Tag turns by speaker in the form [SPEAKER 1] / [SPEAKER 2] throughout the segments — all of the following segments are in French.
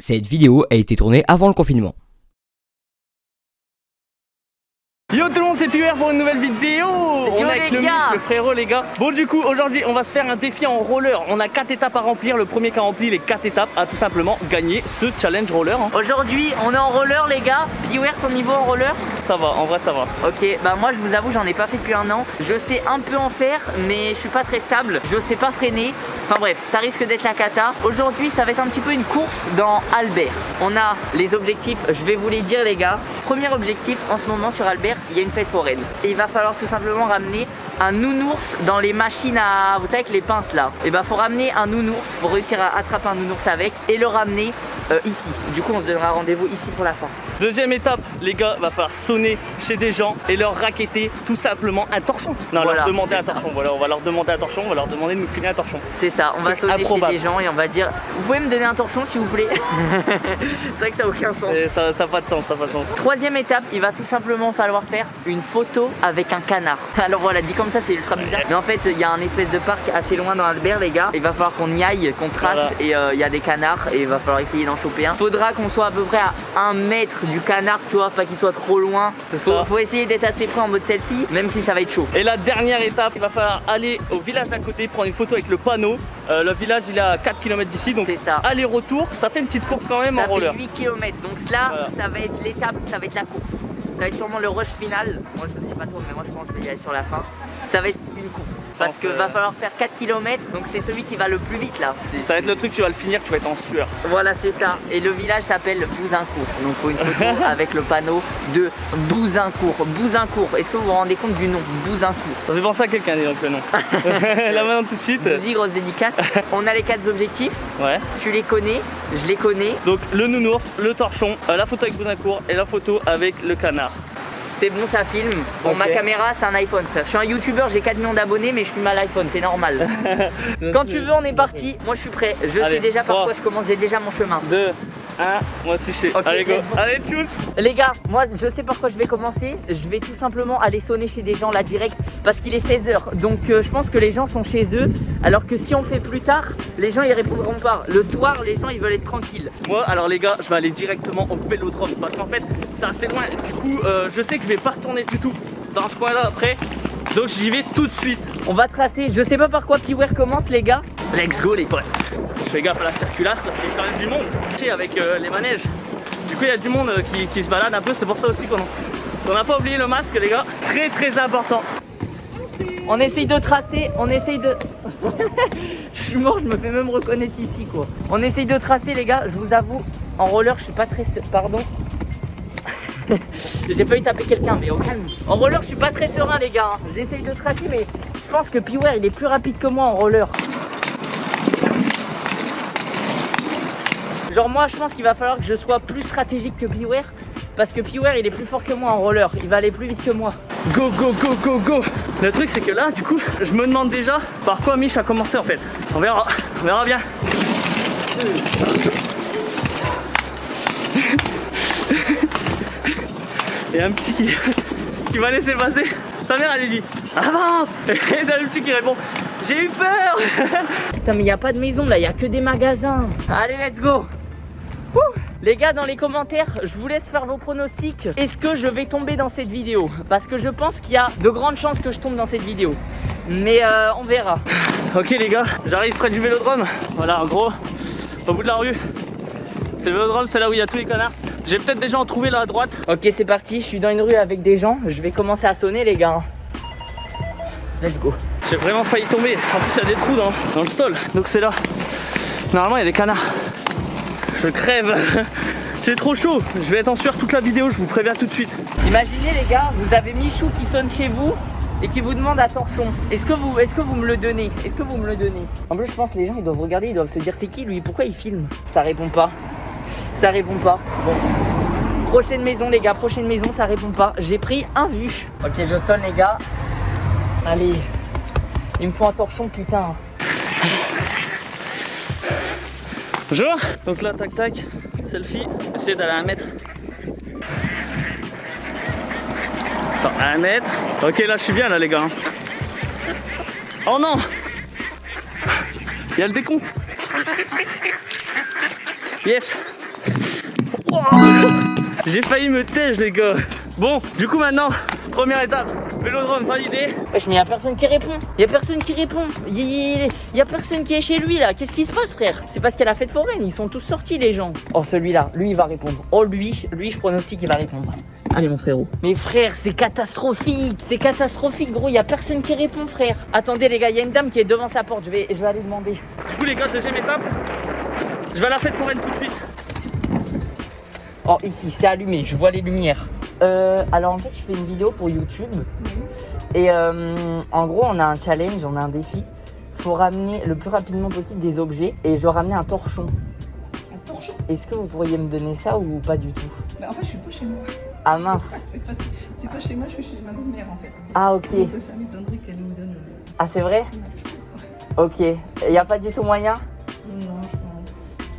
[SPEAKER 1] Cette vidéo a été tournée avant le confinement.
[SPEAKER 2] Yo tout le monde, c'est Piwer pour une nouvelle vidéo. On est avec le frérot les gars. Bon du coup aujourd'hui on va se faire un défi en roller. On a 4 étapes à remplir. Le premier qui a rempli les 4 étapes a tout simplement gagné ce challenge roller.
[SPEAKER 3] Aujourd'hui on est en roller les gars. Piwer, ton niveau en roller?
[SPEAKER 2] Ça va, en vrai ça va.
[SPEAKER 3] Ok, bah moi je vous avoue j'en ai pas fait depuis un an. Je sais un peu en faire mais je suis pas très stable. Je sais pas freiner. Enfin bref, ça risque d'être la cata. Aujourd'hui ça va être un petit peu une course dans Albert. On a les objectifs, je vais vous les dire les gars. Premier objectif en ce moment sur Albert, il y a une fête foraine. Et il va falloir tout simplement ramener un nounours dans les machines à... Vous savez avec les pinces là. Et bah faut ramener un nounours, faut réussir à attraper un nounours avec et le ramener ici. Du coup on se donnera rendez-vous ici pour la fin.
[SPEAKER 2] Deuxième étape les gars, va falloir sonner chez des gens et leur raqueter tout simplement un torchon. Non, voilà, leur demander un torchon. Voilà, on va leur demander un torchon, on va leur demander de nous filer un torchon.
[SPEAKER 3] C'est ça, on va sonner chez des gens et on va dire vous pouvez me donner un torchon s'il vous plaît. C'est vrai que ça n'a aucun sens.
[SPEAKER 2] Et ça n'a pas de sens, ça n'a pas de sens.
[SPEAKER 3] Troisième étape, il va tout simplement falloir faire une photo avec un canard. Alors voilà, dit comme ça c'est ultra bizarre. Mais en fait il y a un espèce de parc assez loin dans Albert les gars. Il va falloir qu'on y aille, qu'on trace voilà. Et il y a des canards et il va falloir essayer d'en choper un. Faudra qu'on soit à peu près à 1 mètre du canard, tu vois, pas qu'il soit trop loin. Faut essayer d'être assez près en mode selfie, même si ça va être chaud.
[SPEAKER 2] Et la dernière étape, il va falloir aller au village d'à côté, prendre une photo avec le panneau. Le village il est à 4 km d'ici, donc aller-retour, ça fait une petite course quand même en roller.
[SPEAKER 3] Ça fait 8 km, donc là voilà. Ça va être l'étape, ça va être la course. Ça va être sûrement le rush final. Moi je sais pas trop, mais moi je pense que je vais y aller sur la fin. Ça va être une course. Parce que va falloir faire 4 km, donc c'est celui qui va le plus vite là.
[SPEAKER 2] Ça va être le truc, tu vas le finir, tu vas être en sueur.
[SPEAKER 3] Voilà, c'est ça. Et le village s'appelle Bouzincourt. Donc il faut une photo avec le panneau de Bouzincourt. Bouzincourt, est-ce que vous vous rendez compte du nom? Bouzincourt.
[SPEAKER 2] Ça fait penser à quelqu'un, donc le nom. Là maintenant tout de suite.
[SPEAKER 3] Bouzy, grosse dédicace. On a les 4 objectifs.
[SPEAKER 2] Ouais.
[SPEAKER 3] Tu les connais, je les connais.
[SPEAKER 2] Donc le nounours, le torchon, la photo avec Bouzincourt et la photo avec le canard.
[SPEAKER 3] C'est bon, ça filme. Bon, okay. Ma caméra, c'est un iPhone, frère. Je suis un youtubeur, j'ai 4 millions d'abonnés, mais je filme à l'iPhone, c'est normal. Quand tu veux, on est parti. Moi, je suis prêt. Je sais déjà par quoi je commence, j'ai déjà mon chemin. 2, 1, moi aussi je sais. Okay, allez, go. Allez, tchuss. Les gars, moi, je sais par quoi je vais commencer. Je vais tout simplement aller sonner chez des gens là direct parce qu'il est 16 h. Donc, je pense que les gens sont chez eux. Alors que si on fait plus tard, les gens ils répondront pas. Le soir, les gens ils veulent être tranquilles.
[SPEAKER 2] Moi, alors les gars, je vais aller directement au vélodrome parce qu'en fait, c'est assez loin. Du coup, je sais que je vais pas retourner du tout dans ce coin-là après. Donc, j'y vais tout de suite.
[SPEAKER 3] On va tracer. Je sais pas par quoi Piwer commence, les gars.
[SPEAKER 2] Let's go, les potes. Je fais gaffe à la circulasse parce qu'il y a quand même du monde. Avec les manèges. Du coup, il y a du monde qui se balade un peu. C'est pour ça aussi qu'on n'a pas oublié le masque, les gars. Très, très important.
[SPEAKER 3] On essaye de tracer, on essaye de... Je suis mort, je me fais même reconnaître ici quoi. On essaye de tracer les gars, je vous avoue, en roller je suis pas très... Pardon. J'ai failli taper quelqu'un mais au calme. En roller je suis pas très serein les gars. J'essaye de tracer mais je pense que Piwer il est plus rapide que moi en roller. Genre moi je pense qu'il va falloir que je sois plus stratégique que Piwer. Parce que Piwer il est plus fort que moi en roller, il va aller plus vite que moi.
[SPEAKER 2] Go go go go go. Le truc c'est que là du coup je me demande déjà par quoi Mich a commencé en fait. On verra bien. Il y a un petit qui va laisser passer. Sa mère elle lui dit avance. Et t'as le petit qui répond j'ai eu peur.
[SPEAKER 3] Putain mais il n'y a pas de maison là, il n'y a que des magasins. Allez let's go. Les gars dans les commentaires, je vous laisse faire vos pronostics. Est-ce que je vais tomber dans cette vidéo? Parce que je pense qu'il y a de grandes chances que je tombe dans cette vidéo. Mais on verra.
[SPEAKER 2] Ok les gars, j'arrive près du vélodrome. Voilà en gros, au bout de la rue. C'est le vélodrome, c'est là où il y a tous les canards. J'ai peut-être déjà en trouvé là à droite.
[SPEAKER 3] Ok c'est parti, je suis dans une rue avec des gens. Je vais commencer à sonner les gars. Let's go.
[SPEAKER 2] J'ai vraiment failli tomber. En plus il y a des trous dans le sol. Donc c'est là. Normalement il y a des canards. Je crève. J'ai trop chaud. Je vais être en sueur toute la vidéo, je vous préviens tout de suite.
[SPEAKER 3] Imaginez les gars, vous avez Michou qui sonne chez vous et qui vous demande un torchon. Est-ce que vous me le donnez? Est-ce que vous me le donnez? En plus je pense que les gens ils doivent regarder, ils doivent se dire c'est qui lui? Pourquoi il filme? Ça répond pas. Ça répond pas. Bon. Prochaine maison les gars, prochaine maison, ça répond pas. J'ai pris un vu. Ok je sonne les gars. Allez. Il me faut un torchon putain.
[SPEAKER 2] Bonjour. Donc là tac tac, selfie, essayez d'aller à 1 mètre. Attends, à 1 mètre. Ok là je suis bien là les gars. Oh non. Il y a le décompte. Yes. J'ai failli me tège les gars. Bon, du coup maintenant, première étape, vélodrome validé.
[SPEAKER 3] Wesh, mais y'a personne qui répond. Y'a personne qui répond. Y'a personne qui est chez lui là. Qu'est-ce qui se passe, frère? C'est parce qu'il y a la fête foraine. Ils sont tous sortis, les gens. Oh, celui-là, lui, il va répondre. Oh, lui, je pronostique qu'il va répondre. Allez, mon frérot. Mais frère, c'est catastrophique. C'est catastrophique, gros. Y'a personne qui répond, frère. Attendez, les gars, il y a une dame qui est devant sa porte. Je vais aller demander.
[SPEAKER 2] Du coup, les gars, deuxième étape, je vais à la fête foraine tout de suite.
[SPEAKER 3] Oh, ici, c'est allumé. Je vois les lumières. Alors en fait je fais une vidéo pour YouTube et en gros on a un challenge, on a un défi. Faut ramener le plus rapidement possible des objets et je dois ramener un torchon.
[SPEAKER 4] Un torchon?
[SPEAKER 3] Est-ce que vous pourriez me donner ça ou pas du tout?
[SPEAKER 4] Bah en fait je suis pas chez moi.
[SPEAKER 3] Ah mince.
[SPEAKER 4] C'est pas chez moi, je suis chez ma grand-mère en fait.
[SPEAKER 3] Ah ok.
[SPEAKER 4] Donc ça m'étonnerait qu'elle nous donne.
[SPEAKER 3] Ah c'est vrai?
[SPEAKER 4] Je pense pas.
[SPEAKER 3] Ok. Y a pas du tout moyen?
[SPEAKER 4] Non, je pense.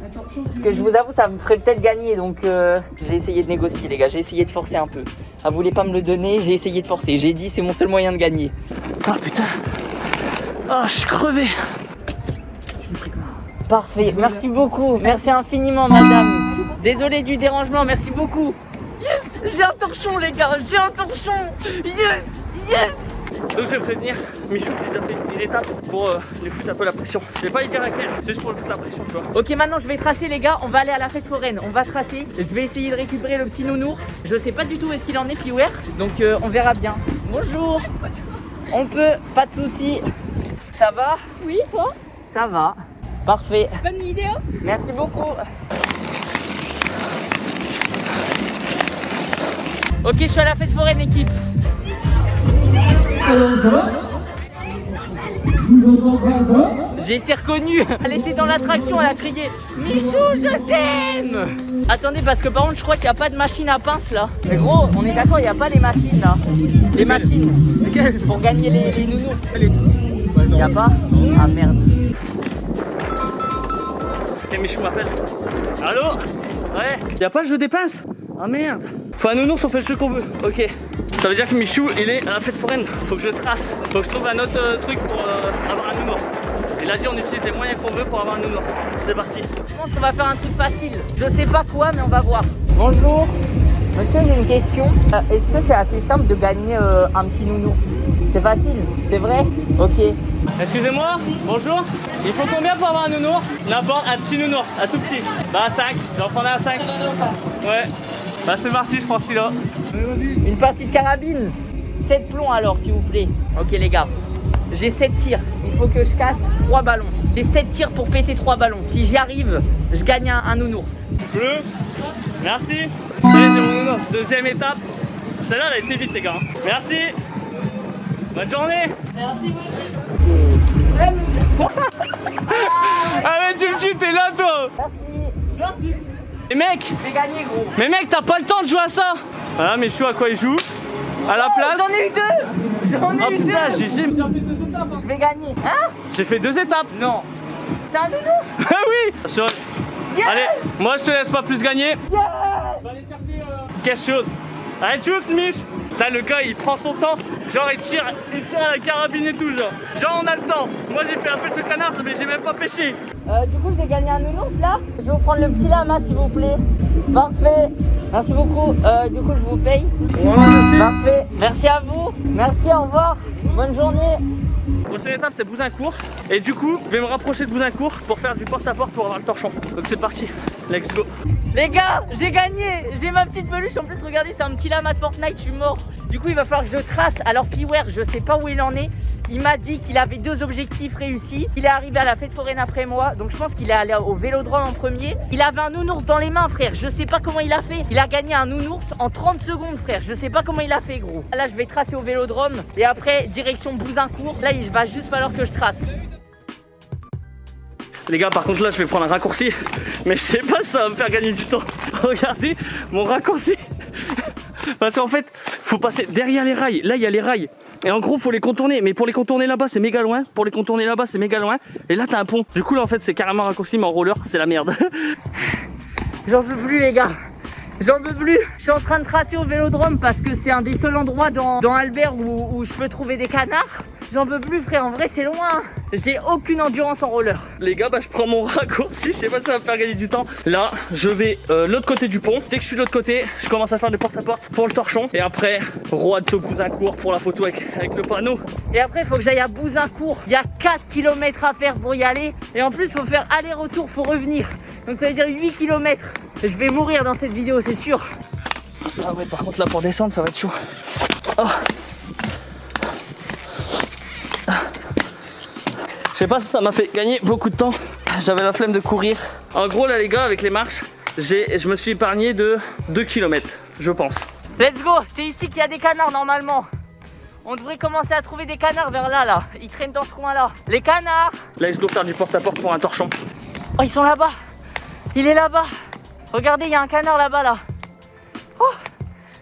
[SPEAKER 4] Un torchon.
[SPEAKER 3] Parce que je vous avoue ça me ferait peut-être gagner donc j'ai essayé de négocier les gars, j'ai essayé de forcer un peu. Elle voulait pas me le donner, j'ai essayé de forcer. J'ai dit c'est mon seul moyen de gagner.
[SPEAKER 2] Ah putain. Ah, je suis crevé.
[SPEAKER 3] Parfait, merci beaucoup, merci infiniment madame. Désolé du dérangement, merci beaucoup. Yes, j'ai un torchon les gars, j'ai un torchon. Yes, yes.
[SPEAKER 2] Donc je vais prévenir Michou que j'ai déjà fait une étape pour lui foutre un peu la pression. Je vais pas lui dire laquelle, c'est juste pour lui foutre la pression, tu vois.
[SPEAKER 3] Ok, maintenant je vais tracer les gars, on va aller à la fête foraine, on va tracer. Je vais essayer de récupérer le petit nounours. Je sais pas du tout où est-ce qu'il en est, Piwer. Donc on verra bien. Bonjour. On peut, pas de soucis. Ça va?
[SPEAKER 5] Oui, toi?
[SPEAKER 3] Ça va. Parfait.
[SPEAKER 5] Bonne vidéo.
[SPEAKER 3] Merci beaucoup. Ok, je suis à la fête foraine, équipe. J'ai été reconnue. Elle était dans l'attraction, elle a crié Michou, je t'aime. Attendez, parce que par contre, je crois qu'il n'y a pas de machine à pince là. Mais gros, on est d'accord, il n'y a pas les machines là. Les machines pour gagner les nounours. Il n'y a pas? Ah merde.
[SPEAKER 2] Et Michou m'appelle. Allô? Ouais. Y'a pas le jeu des pinces? Ah merde. Faut un nounours, on fait le jeu qu'on veut. Ok. Ça veut dire que Michou, il est à la fête foraine. Faut que je trace. Faut que je trouve un autre truc pour avoir un nounours. Il a dit on utilise les moyens qu'on veut pour avoir un nounours. C'est parti.
[SPEAKER 3] Je pense qu'on va faire un truc facile. Je sais pas quoi, mais on va voir. Bonjour. Monsieur, j'ai une question. Est-ce que c'est assez simple de gagner un petit nounours? C'est facile, c'est vrai? Ok.
[SPEAKER 2] Excusez-moi, bonjour. Il faut combien pour avoir un nounours? N'importe, un petit nounours, un tout petit. Bah 5, j'en prendrai un 5. Ouais. Bah c'est parti, je prends celui-là.
[SPEAKER 3] Une partie de carabine. 7 plombs alors, s'il vous plaît. Ok les gars, j'ai 7 tirs. Il faut que je casse 3 ballons. J'ai 7 tirs pour péter 3 ballons. Si j'y arrive, je gagne un nounours.
[SPEAKER 2] Bleu. Merci. Allez, j'ai mon nounours. Deuxième étape. Celle-là, elle a été vite les gars. Merci. Bonne journée. Merci vous aussi. Ah mais tu me tues, t'es là toi.
[SPEAKER 3] Merci.
[SPEAKER 2] Et mec,
[SPEAKER 3] J'ai gagné gros.
[SPEAKER 2] mais mec, t'as pas le temps de jouer à ça. Voilà, mais Michou à quoi il joue? À la place.
[SPEAKER 3] J'en ai eu 2. J'en
[SPEAKER 2] Oh
[SPEAKER 3] ai eu 2.
[SPEAKER 2] putain, GG.
[SPEAKER 3] Je vais gagner. Hein?
[SPEAKER 2] J'ai fait 2 étapes. Non.
[SPEAKER 3] C'est un nounours.
[SPEAKER 2] Ah oui. Allez, moi je te laisse pas plus gagner. Quelque chose. Allez, shoot, Mich. Là, le gars, il prend son temps. Genre, il tire à la carabine et tout, genre. Genre, on a le temps. Moi, j'ai fait un pêche au canard, mais j'ai même pas pêché.
[SPEAKER 3] Du coup, j'ai gagné un nounours là. Je vais vous prendre le petit lama, s'il vous plaît. Parfait. Merci beaucoup. Du coup, je vous paye. Parfait. Merci à vous. Merci, au revoir. Bonne journée.
[SPEAKER 2] Prochaine étape, c'est Bouzincourt. Et du coup, je vais me rapprocher de Bouzincourt pour faire du porte-à-porte pour avoir le torchon. Donc, c'est parti. Let's go.
[SPEAKER 3] Les gars, j'ai gagné. J'ai ma petite peluche. En plus, regardez, c'est un petit lama de Fortnite. Je suis mort. Du coup, il va falloir que je trace. Alors, Piwer, je sais pas où il en est. Il m'a dit qu'il avait 2 objectifs réussis. Il est arrivé à la fête foraine après moi. Donc, je pense qu'il est allé au vélodrome en premier. Il avait un nounours dans les mains, frère. Je sais pas comment il a fait. Il a gagné un nounours en 30 secondes, frère. Je sais pas comment il a fait, gros. Là, je vais tracer au vélodrome. Et après, direction Bouzincourt. Là, il va juste falloir que je trace.
[SPEAKER 2] Les gars, par contre, là, je vais prendre un raccourci. Mais je sais pas si ça va me faire gagner du temps. Regardez mon raccourci. Parce qu'en fait, faut passer derrière les rails. Là, il y a les rails. Et en gros, faut les contourner. Mais pour les contourner là-bas, c'est méga loin. Pour les contourner là-bas, c'est méga loin. Et là, t'as un pont. Du coup, là, en fait, c'est carrément un raccourci, mais en roller, c'est la merde.
[SPEAKER 3] J'en peux plus, les gars. J'en peux plus. Je suis en train de tracer au vélodrome parce que c'est un des seuls endroits dans Albert où je peux trouver des canards. J'en peux plus, frère. En vrai, c'est loin. J'ai aucune endurance en roller.
[SPEAKER 2] Les gars, bah je prends mon raccourci, je sais pas si ça va me faire gagner du temps. Là, je vais l'autre côté du pont. Dès que je suis de l'autre côté, je commence à faire des porte-à-porte pour le torchon. Et après, roi de Bouzancourt pour la photo avec le panneau.
[SPEAKER 3] Et après, il faut que j'aille à Bouzancourt. Il y a 4 km à faire pour y aller. Et en plus, il faut faire aller-retour, faut revenir. Donc ça veut dire 8 km. Je vais mourir dans cette vidéo, c'est sûr.
[SPEAKER 2] Ah ouais, par contre là pour descendre, ça va être chaud. Oh. Je sais pas si ça m'a fait gagner beaucoup de temps. J'avais la flemme de courir. En gros là les gars, avec les marches, je me suis épargné de 2 km, je pense.
[SPEAKER 3] Let's go, c'est ici qu'il y a des canards normalement. On devrait commencer à trouver des canards vers là. Ils traînent dans ce coin là. Les canards.
[SPEAKER 2] Là je dois faire du porte-à-porte pour un torchon.
[SPEAKER 3] Oh, ils sont là-bas. Il est là-bas. Regardez, il y a un canard là-bas là. Oh,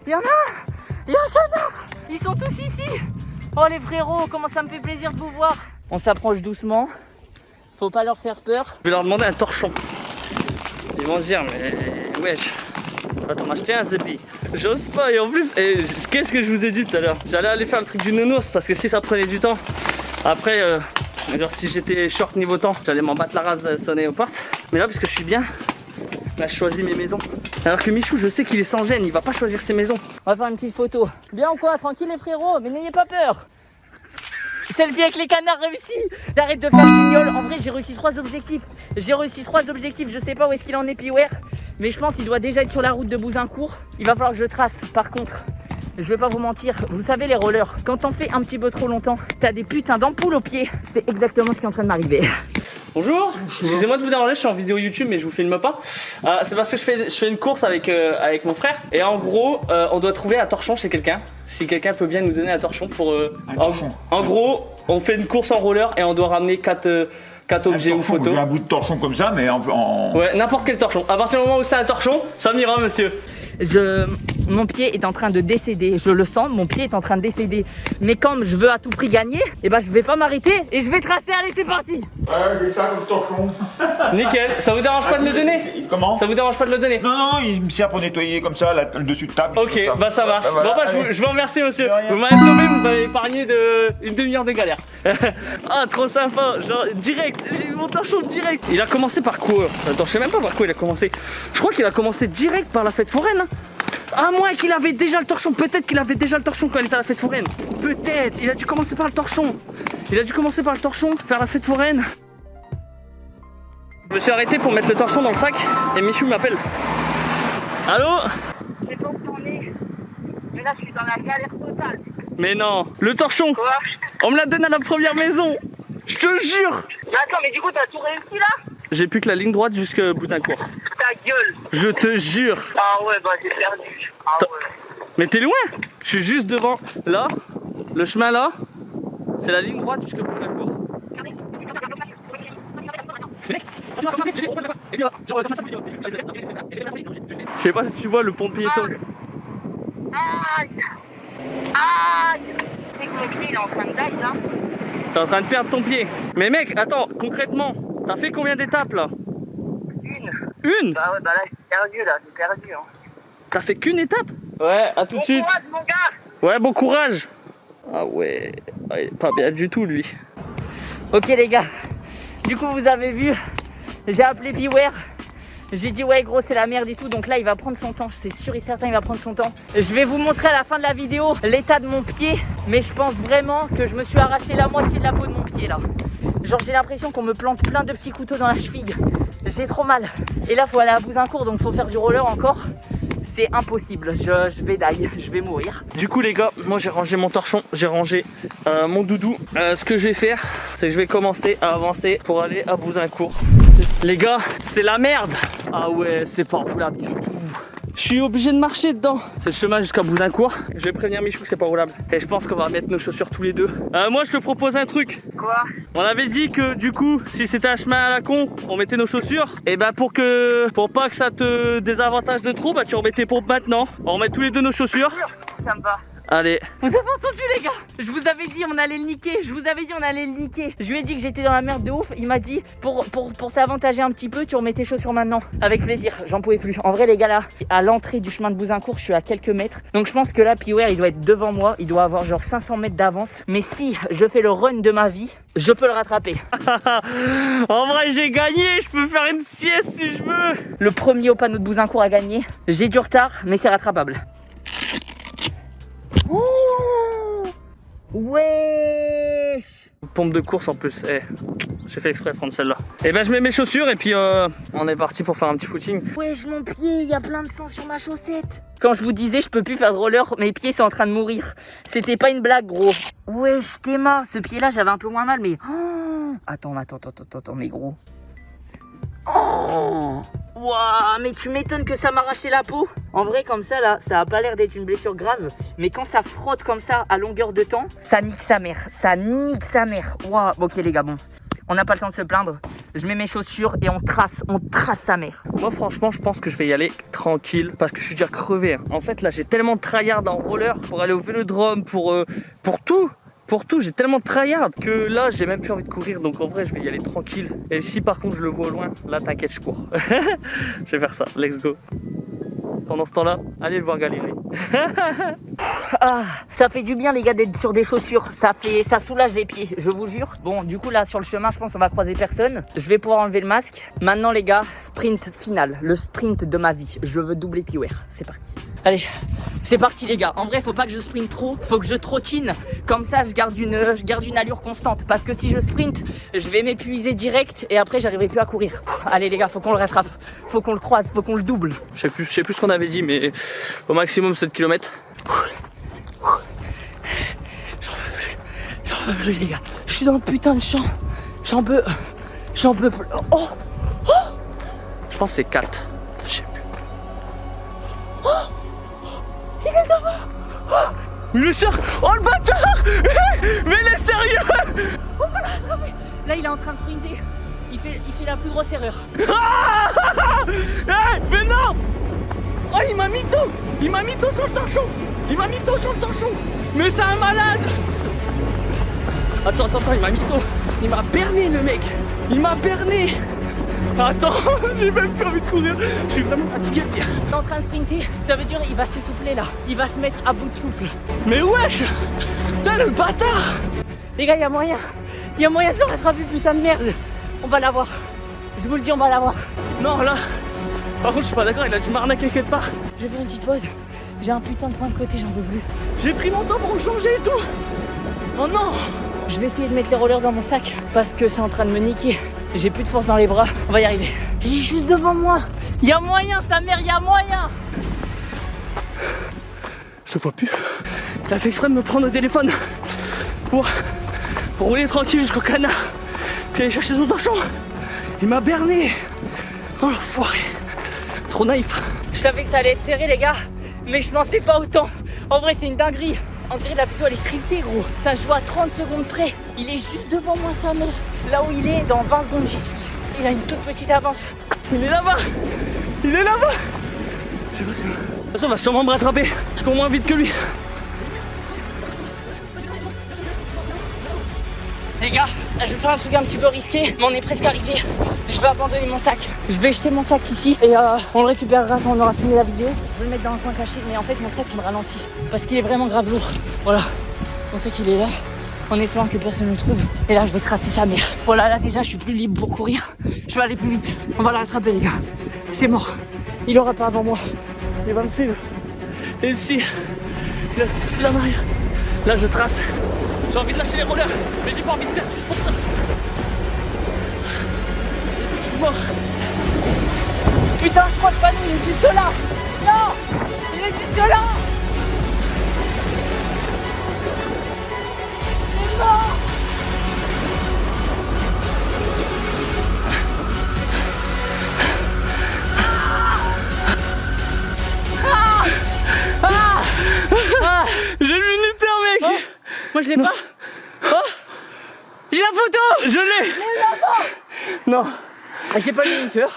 [SPEAKER 3] il y en a un. Il y a un canard. Ils sont tous ici. Oh les frérots, comment ça me fait plaisir de vous voir. On s'approche doucement. Faut pas leur faire peur.
[SPEAKER 2] Je vais leur demander un torchon. Ils vont se dire, mais wesh, tu vas t'en acheter un Zépi. J'ose pas, et en plus, qu'est-ce que je vous ai dit tout à l'heure? J'allais aller faire le truc du nounours parce que si ça prenait du temps, après, alors si j'étais short niveau temps, j'allais m'en battre la race de sonner aux portes. Mais là, puisque je suis bien, là je choisis mes maisons. Alors que Michou, je sais qu'il est sans gêne, il va pas choisir ses maisons.
[SPEAKER 3] On va faire une petite photo. Bien ou quoi? Tranquille les frérots, mais n'ayez pas peur. Selfie avec les canards réussi. J'arrête de faire guignol. En vrai, j'ai réussi 3 objectifs. Je sais pas où est-ce qu'il en est, Piwer. Mais je pense qu'il doit déjà être sur la route de Bouzancourt. Il va falloir que je trace. Par contre, je vais pas vous mentir. Vous savez, les rollers, quand on fait un petit peu trop longtemps, t'as des putains d'ampoules aux pieds. C'est exactement ce qui est en train de m'arriver.
[SPEAKER 2] Bonjour, excusez-moi de vous déranger, je suis en vidéo YouTube mais je vous filme pas. C'est parce que je fais une course avec mon frère. Et en gros, on doit trouver un torchon chez quelqu'un. Si quelqu'un peut bien nous donner un torchon pour... En gros, on fait une course en roller et on doit ramener 4 objets ou photos.
[SPEAKER 5] J'ai un bout de torchon comme ça, mais en...
[SPEAKER 2] Ouais, n'importe quel torchon. À partir du moment où c'est un torchon, ça m'ira monsieur.
[SPEAKER 3] Mon pied est en train de décéder, je le sens, mon pied est en train de décéder. Mais comme je veux à tout prix gagner, et ben je vais pas m'arrêter et je vais tracer. Allez, c'est parti.
[SPEAKER 5] Ouais, j'ai ça comme torchon.
[SPEAKER 2] Nickel, ça vous dérange pas de le donner?
[SPEAKER 5] Comment?
[SPEAKER 2] Ça vous dérange pas de le donner?
[SPEAKER 5] Non, il me sert pour nettoyer comme ça le dessus de table.
[SPEAKER 2] Ok, bah ça marche.
[SPEAKER 5] Voilà,
[SPEAKER 2] bon bah je vous remercie monsieur. Vous m'avez sauvé, vous m'avez épargné une demi-heure de galère. Ah trop sympa, genre direct, j'ai eu mon torchon direct. Il a commencé par quoi? Attends, je sais même pas par quoi il a commencé. Je crois qu'il a commencé direct par la fête foraine. À moins qu'il avait déjà le torchon, peut-être qu'il avait déjà le torchon quand il était à la fête foraine. Peut-être, il a dû commencer par le torchon. Faire la fête foraine. Je me suis arrêté pour mettre le torchon dans le sac et Michou m'appelle. Allô?
[SPEAKER 3] Je sais pas où t'en es, mais là je suis dans la galère totale.
[SPEAKER 2] Mais non, le torchon.
[SPEAKER 3] Quoi?
[SPEAKER 2] On me l'a donné à la première maison. Je te jure.
[SPEAKER 3] Mais attends, mais du coup t'as tout réussi là?
[SPEAKER 2] J'ai plus que la ligne droite jusqu'à Bouzancourt.
[SPEAKER 3] Ta gueule.
[SPEAKER 2] Je te jure.
[SPEAKER 3] Ah ouais, bah j'ai perdu. Ah ouais.
[SPEAKER 2] Mais t'es loin. Je suis juste devant. Là, le chemin là, c'est la ligne droite jusqu'à Bouzancourt. Je sais pas si tu vois le pont piéton.
[SPEAKER 3] Aïe. Aïe. C'est que mon pied il est en train de die là.
[SPEAKER 2] T'es en train de perdre ton pied. Mais mec, attends, concrètement, t'as fait combien d'étapes là? Une?
[SPEAKER 3] Bah ouais, bah là j'ai perdu hein.
[SPEAKER 2] T'as fait qu'une étape? Ouais, à tout de suite.
[SPEAKER 3] Bon courage mon gars.
[SPEAKER 2] Ouais, bon courage. Ah ouais, il est pas bien du tout lui.
[SPEAKER 3] Ok les gars, du coup vous avez vu, j'ai appelé Piwer. J'ai dit ouais gros c'est la merde et tout, donc là il va prendre son temps, c'est sûr et certain il va prendre son temps. Je vais vous montrer à la fin de la vidéo l'état de mon pied, mais je pense vraiment que je me suis arraché la moitié de la peau de mon pied là. Genre j'ai l'impression qu'on me plante plein de petits couteaux dans la cheville, j'ai trop mal. Et là faut aller à Bouzancourt donc faut faire du roller encore. C'est impossible, je vais die, je vais mourir.
[SPEAKER 2] Du coup les gars, moi j'ai rangé mon torchon, j'ai rangé mon doudou. Ce que je vais faire, c'est que je vais commencer à avancer pour aller à Bouzancourt. Les gars, c'est la merde. Ah ouais, c'est pas roulable du tout. Je suis obligé de marcher dedans. C'est le chemin jusqu'à Bouzancourt. Je vais prévenir Michou que c'est pas roulable. Et je pense qu'on va mettre nos chaussures tous les deux. Moi je te propose un truc.
[SPEAKER 3] Quoi?
[SPEAKER 2] On avait dit que du coup, si c'était un chemin à la con, on mettait nos chaussures. Et bah pour pas que ça te désavantage de trop, bah tu remettais pour maintenant. On remet tous les deux nos chaussures.
[SPEAKER 3] Ça me va.
[SPEAKER 2] Allez.
[SPEAKER 3] Vous avez entendu les gars? Je vous avais dit on allait le niquer. Je vous avais dit on allait le niquer. Je lui ai dit que j'étais dans la merde de ouf. Il m'a dit pour t'avantager un petit peu, tu remets tes chaussures maintenant. Avec plaisir, j'en pouvais plus. En vrai les gars là, à l'entrée du chemin de Bouzincourt, je suis à quelques mètres. Donc je pense que là, Piwer il doit être devant moi. Il doit avoir genre 500 mètres d'avance. Mais si je fais le run de ma vie, je peux le rattraper.
[SPEAKER 2] En vrai j'ai gagné, je peux faire une sieste si je veux.
[SPEAKER 3] Le premier au panneau de Bouzincourt a gagné. J'ai du retard, mais c'est rattrapable. Wesh!
[SPEAKER 2] Pompe de course en plus, j'ai fait exprès de prendre celle-là. Et ben je mets mes chaussures et puis on est parti pour faire un petit footing.
[SPEAKER 3] Wesh mon pied, il y a plein de sang sur ma chaussette. Quand je vous disais je peux plus faire de roller, mes pieds sont en train de mourir. C'était pas une blague gros. Wesh Théma, ce pied là j'avais un peu moins mal mais... Oh attends mais gros. Oh Waouh, mais tu m'étonnes que ça m'a arraché la peau. En vrai comme ça là, ça a pas l'air d'être une blessure grave. Mais quand ça frotte comme ça à longueur de temps, ça nique sa mère. Ça nique sa mère. Waouh, ok les gars, bon. On n'a pas le temps de se plaindre. Je mets mes chaussures et on trace sa mère.
[SPEAKER 2] Moi franchement je pense que je vais y aller tranquille parce que je suis déjà crevé. En fait là j'ai tellement de tryhard en roller pour aller au vélodrome, pour tout. Pour tout, j'ai tellement de tryhard que là j'ai même plus envie de courir, donc en vrai je vais y aller tranquille. Et si par contre je le vois au loin, là t'inquiète je cours. Je vais faire ça, let's go. Pendant ce temps-là, allez le voir galérer.
[SPEAKER 3] Ah, ça fait du bien les gars d'être sur des chaussures, ça soulage les pieds, je vous jure. Bon du coup là sur le chemin je pense qu'on va croiser personne. Je vais pouvoir enlever le masque. Maintenant les gars, sprint final, le sprint de ma vie. Je veux doubler Piwer, c'est parti. Allez, c'est parti les gars. En vrai faut pas que je sprinte trop, faut que je trottine. Comme ça je garde une allure constante. Parce que si je sprinte, je vais m'épuiser direct et après j'arriverai plus à courir. Allez les gars, faut qu'on le rattrape, faut qu'on le croise, faut qu'on le double.
[SPEAKER 2] Je sais plus ce qu'on avait dit, mais au maximum 7 km.
[SPEAKER 3] J'en peux plus les gars. Je suis dans le putain de champ. J'en peux plus. Oh,
[SPEAKER 2] Je pense que c'est 4. Je sais plus.
[SPEAKER 3] il est devant.
[SPEAKER 2] Il est sérieux. Oh le bâtard. Mais il est sérieux.
[SPEAKER 3] On va le rattraper. Là il est en train de sprinter. Il fait la plus grosse erreur.
[SPEAKER 2] Mais non. Oh il m'a mis tout. Il m'a mis tout sur le torchon. Mais c'est un malade. Attends, il m'a mis tout. Il m'a berné le mec. Il m'a berné. Attends, j'ai même plus envie de courir. Je suis vraiment fatigué, Pierre.
[SPEAKER 3] Il est en train de sprinter. Ça veut dire il va s'essouffler là. Il va se mettre à bout de souffle.
[SPEAKER 2] Mais wesh. Putain le bâtard.
[SPEAKER 3] Les gars, il y a moyen de le rattraper, putain de merde. On va l'avoir. Je vous le dis, on va l'avoir.
[SPEAKER 2] Non là. Par contre je suis pas d'accord, il a dû m'arnaquer quelque part.
[SPEAKER 3] Je vais faire une petite pause. J'ai un putain de point de côté, j'en peux plus.
[SPEAKER 2] J'ai pris mon temps pour me changer et tout. Oh non.
[SPEAKER 3] Je vais essayer de mettre les rollers dans mon sac parce que c'est en train de me niquer. J'ai plus de force dans les bras. On va y arriver. Il est juste devant moi. Il y a moyen, sa mère, il y a moyen.
[SPEAKER 2] Je le vois plus. Il a fait exprès de me prendre au téléphone pour rouler tranquille jusqu'au canard. Puis aller chercher son torchon. Il m'a berné. Oh l'enfoiré. Trop naïf.
[SPEAKER 3] Je savais que ça allait être serré les gars, mais je pensais pas autant. En vrai c'est une dinguerie. On dirait la vidéo elle est scriptée gros. Ça se joue à 30 secondes près. Il est juste devant moi sa mère. Là où il est, dans 20 secondes j'y suis. Il a une toute petite avance.
[SPEAKER 2] Il est là-bas. Je sais pas si... De toute façon, on va sûrement me rattraper. Je cours moins vite que lui.
[SPEAKER 3] Les gars, je vais faire un truc un petit peu risqué, mais on est presque arrivé. Je vais abandonner mon sac. Je vais jeter mon sac ici et on le récupérera quand on aura fini la vidéo. Je vais le mettre dans un coin caché, mais en fait mon sac il me ralentit parce qu'il est vraiment grave lourd. Voilà, mon sac il est là, en espérant que personne ne le trouve. Et là je vais tracer sa mère. Voilà, là déjà je suis plus libre pour courir. Je vais aller plus vite. On va la rattraper les gars. C'est mort. Il aura pas avant moi.
[SPEAKER 2] Il va me suivre. Et ici, il a la marée. Là je trace. J'ai envie de lâcher les rollers, mais j'ai pas envie de perdre juste pour ça. Je suis mort.
[SPEAKER 3] Putain, je crois que pas nous, il est juste là. Non, il est juste là. Il est mort.
[SPEAKER 2] J'ai le minuteur mec.
[SPEAKER 3] Oh. Moi je l'ai pas. Oh, j'ai la photo.
[SPEAKER 2] Je l'ai. Non.
[SPEAKER 3] J'ai pas le minuteur.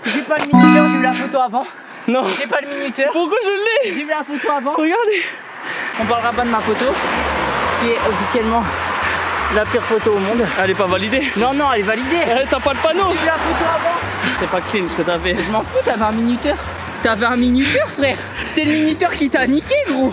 [SPEAKER 3] J'ai eu la photo avant.
[SPEAKER 2] Non.
[SPEAKER 3] J'ai pas le minuteur.
[SPEAKER 2] Pourquoi je l'ai?
[SPEAKER 3] J'ai eu la photo avant.
[SPEAKER 2] Regardez.
[SPEAKER 3] On parlera pas de ma photo, qui est officiellement la pire photo au monde.
[SPEAKER 2] Elle est pas validée.
[SPEAKER 3] Non, non, elle est validée.
[SPEAKER 2] T'as pas le panneau.
[SPEAKER 3] J'ai vu la photo avant.
[SPEAKER 2] C'est pas clean ce que t'as fait.
[SPEAKER 3] Je m'en fous, t'avais un minuteur. T'avais un minuteur, frère. C'est le minuteur qui t'a niqué, gros.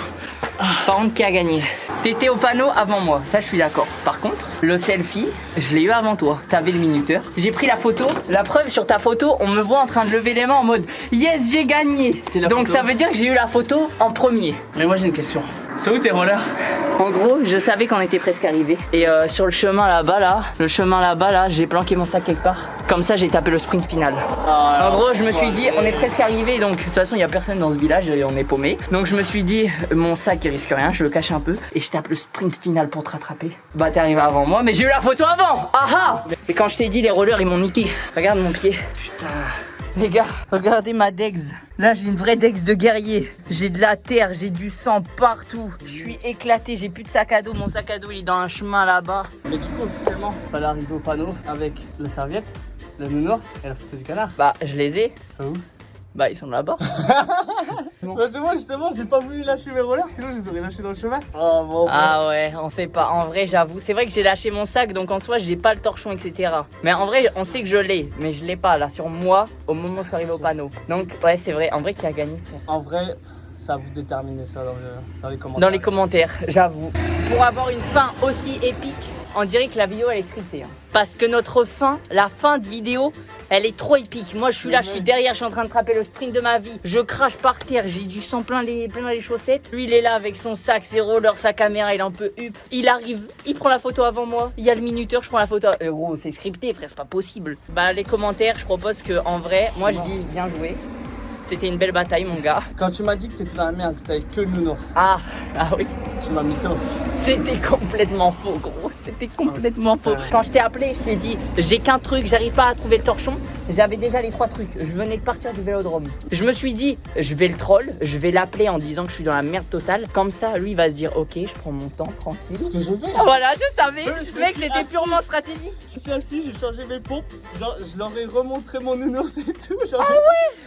[SPEAKER 3] Par contre, qui a gagné? T'étais au panneau avant moi, ça je suis d'accord. Par contre, le selfie, je l'ai eu avant toi. T'avais le minuteur. J'ai pris la photo. La preuve, sur ta photo, on me voit en train de lever les mains en mode yes, j'ai gagné. Donc ça veut dire que j'ai eu la photo en premier.
[SPEAKER 2] Mais moi j'ai une question. C'est où tes rollers?
[SPEAKER 3] En gros, je savais qu'on était presque arrivé. Et sur le chemin là-bas, j'ai planqué mon sac quelque part. Comme ça, j'ai tapé le sprint final. En gros, je me suis dit, on est presque arrivé. Donc, de toute façon, il n'y a personne dans ce village et on est paumé. Donc, je me suis dit, mon sac, il risque rien. Je le cache un peu. Et je tape le sprint final pour te rattraper. Bah, t'es arrivé avant moi, mais j'ai eu la photo avant. Ah ah! Et quand je t'ai dit, les rollers, ils m'ont niqué. Regarde mon pied. Putain. Les gars, regardez ma Dex. Là, j'ai une vraie Dex de guerrier. J'ai de la terre, j'ai du sang partout. Je suis éclaté, j'ai plus de sac à dos. Mon sac à dos, il est dans un chemin là-bas.
[SPEAKER 2] Mais du coup, officiellement, fallait arriver au panneau avec la serviette, le nounours et la photo du canard.
[SPEAKER 3] Bah, je les ai.
[SPEAKER 2] C'est où?
[SPEAKER 3] Bah, ils sont là-bas.
[SPEAKER 2] Bah, c'est moi justement, j'ai pas voulu lâcher mes rollers, sinon je les aurais lâchés dans le chemin. Oh, bon,
[SPEAKER 3] Ah ouais, on sait pas. En vrai, j'avoue. C'est vrai que j'ai lâché mon sac, donc en soi, j'ai pas le torchon, etc. Mais en vrai, on sait que je l'ai. Mais je l'ai pas là sur moi au moment où je suis arrivé au panneau. Donc, ouais, c'est vrai. En vrai, qui a gagné, frère?
[SPEAKER 2] En vrai, ça vous déterminer ça dans les commentaires.
[SPEAKER 3] Dans les commentaires, j'avoue. Pour avoir une fin aussi épique, on dirait que la vidéo elle est scriptée. Hein. Parce que notre fin, la fin de vidéo, elle est trop épique. Moi, je suis là, je suis derrière, je suis en train de trapper le sprint de ma vie. Je crache par terre, j'ai du sang plein les chaussettes. Lui, il est là avec son sac, ses rollers, sa caméra, il est un peu hup. Il arrive, il prend la photo avant moi. Il y a le minuteur, je prends la photo. Gros, c'est scripté, frère, c'est pas possible. Bah, les commentaires, je propose que en vrai, moi, je dis bien joué. C'était une belle bataille, mon gars.
[SPEAKER 2] Quand tu m'as dit que t'étais dans la merde, que t'avais que le nounours,
[SPEAKER 3] Ah oui.
[SPEAKER 2] tu m'as mis tôt.
[SPEAKER 3] C'était complètement faux, gros. C'était complètement faux. Quand je t'ai appelé, je t'ai dit, j'ai qu'un truc, j'arrive pas à trouver le torchon. J'avais déjà les 3 trucs. Je venais de partir du vélodrome. Je me suis dit, je vais le troll, je vais l'appeler en disant que je suis dans la merde totale. Comme ça, lui, il va se dire, ok, je prends mon temps, tranquille.
[SPEAKER 2] C'est ce que j'ai fait.
[SPEAKER 3] Voilà, je savais.
[SPEAKER 2] Je
[SPEAKER 3] Mec,
[SPEAKER 2] suis
[SPEAKER 3] c'était
[SPEAKER 2] assis.
[SPEAKER 3] purement stratégique.
[SPEAKER 2] Je suis assis, j'ai changé mes pompes, genre je leur ai remontré mon nounours et tout. Genre,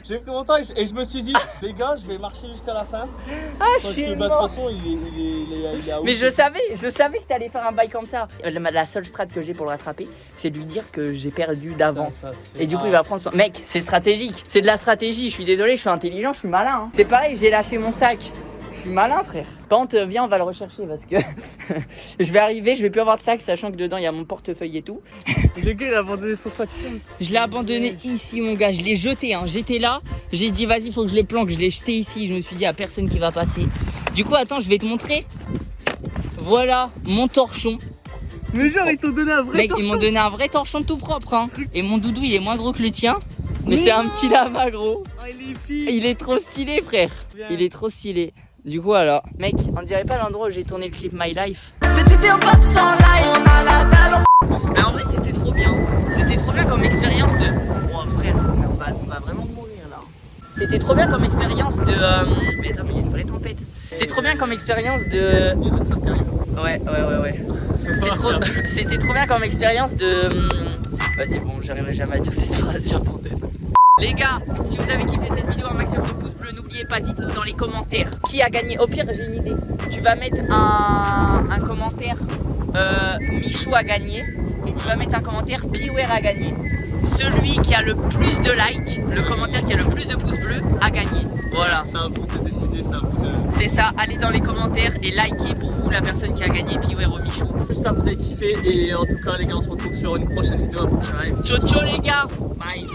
[SPEAKER 2] j'ai pris mon temps et je me suis dit, les gars, je vais marcher jusqu'à la fin.
[SPEAKER 3] Ah, je
[SPEAKER 2] Parce
[SPEAKER 3] suis
[SPEAKER 2] que bah, de
[SPEAKER 3] mort.
[SPEAKER 2] toute façon, il est à
[SPEAKER 3] Mais je savais que t'allais faire un bail comme ça. La seule strat que j'ai pour le rattraper, c'est de lui dire que j'ai perdu d'avance. Et du coup, il va prendre son. Mec, c'est stratégique. C'est de la stratégie. Je suis désolé, je suis intelligent, je suis malin. Hein. C'est pareil, j'ai lâché mon sac. Je suis malin, frère. Par contre, viens, on va le rechercher parce que je vais arriver, je vais plus avoir de sac, sachant que dedans il y a mon portefeuille et tout.
[SPEAKER 2] Le gars, il a abandonné son sac.
[SPEAKER 3] Je l'ai abandonné ici, mon gars. Je l'ai jeté. Hein. J'étais là. J'ai dit, vas-y, faut que je le planque. Je l'ai jeté ici. Je me suis dit, à personne qui va passer. Du coup, attends, je vais te montrer. Voilà mon torchon.
[SPEAKER 2] Mais genre, ils t'ont donné un vrai
[SPEAKER 3] Mec,
[SPEAKER 2] torchon.
[SPEAKER 3] ils m'ont donné un vrai torchon tout propre. Hein. Et mon doudou, il est moins gros que le tien. Mais c'est un petit lama, gros.
[SPEAKER 2] Oh, il est pire.
[SPEAKER 3] Il est trop stylé, frère.
[SPEAKER 2] Bien.
[SPEAKER 3] Il est trop stylé. Du coup, voilà. Mec, on dirait pas l'endroit où j'ai tourné le clip My Life.
[SPEAKER 6] C'était au pas sans live, on a la dalle.
[SPEAKER 3] Mais en vrai, c'était trop bien. C'était trop bien comme expérience de. Oh, frère, on va vraiment mourir là. C'était trop bien comme expérience de. Mais attends, mais il y a une vraie tempête. C'est trop bien comme expérience de. Ouais. C'était trop bien comme expérience de. Vas-y, bon, j'arriverai jamais à dire cette phrase, j'abandonne. Les gars, si vous avez kiffé cette vidéo, un maximum de pouces bleus, n'oubliez pas, dites-nous dans les commentaires qui a gagné. Au pire, j'ai une idée. Tu vas mettre un commentaire Michou a gagné et tu vas mettre un commentaire Piwer a gagné. Celui qui a le plus de likes, le commentaire qui a le plus de pouces bleus a gagné. Voilà.
[SPEAKER 2] C'est à vous de décider, c'est à vous de.
[SPEAKER 3] C'est ça, allez dans les commentaires et likez pour vous la personne qui a gagné Piwer ou Michou.
[SPEAKER 2] J'espère que vous avez kiffé et en tout cas les gars on se retrouve sur une prochaine vidéo, un prochain live.
[SPEAKER 3] Ciao ciao les gars. Bye.